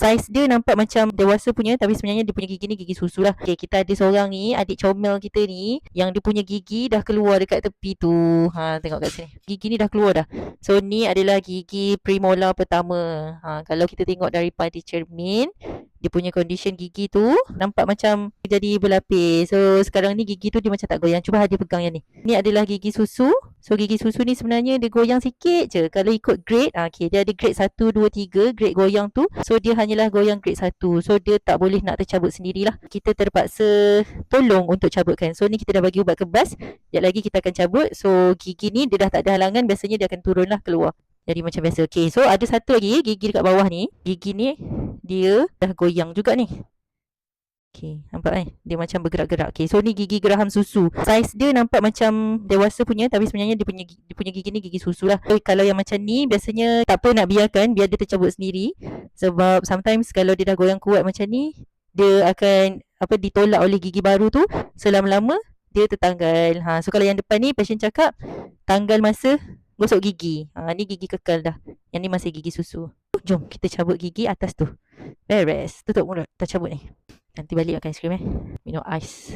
Saiz dia nampak macam dewasa punya, tapi sebenarnya dia punya gigi ni gigi susu lah. Okay, kita ada seorang ni, adik comel kita ni, yang dia punya gigi dah keluar dekat tepi tu. Tengok kat sini. Gigi ni dah keluar dah. So ni adalah gigi premolar pertama. Kalau kita tengok daripada cermin, dia punya condition gigi tu nampak macam jadi berlapis. So sekarang ni gigi tu dia macam tak goyang. Cuba dia pegang yang ni. Ni adalah gigi susu. So gigi susu ni sebenarnya dia goyang sikit je. Kalau ikut grade, okay, dia ada grade 1, 2, 3. Grade goyang tu, so dia hanyalah goyang grade 1. So dia tak boleh nak tercabut sendirilah. Kita terpaksa tolong untuk cabutkan. So ni kita dah bagi ubat kebas. Sekejap lagi kita akan cabut. So gigi ni dia dah tak ada halangan. Biasanya dia akan turunlah keluar. Jadi macam biasa. Okay, so ada satu lagi gigi dekat bawah ni. Gigi ni dia dah goyang juga ni. Okay, nampak dia macam bergerak-gerak. Okay, so ni gigi geraham susu. Saiz dia nampak macam dewasa punya, tapi sebenarnya dia punya gigi ni gigi susu lah. So kalau yang macam ni biasanya tak apa, nak biarkan biar dia tercabut sendiri. Sebab sometimes kalau dia dah goyang kuat macam ni, dia akan ditolak oleh gigi baru tu. Selama-lama dia tertanggal. So kalau yang depan ni pasien cakap tanggal masa gosok gigi. Ni gigi kekal dah. Yang ni masih gigi susu. Jom kita cabut gigi atas tu. Beres. Tutup mulut. Kita cabut ni. Nanti balik makan aiskrim Minum ais.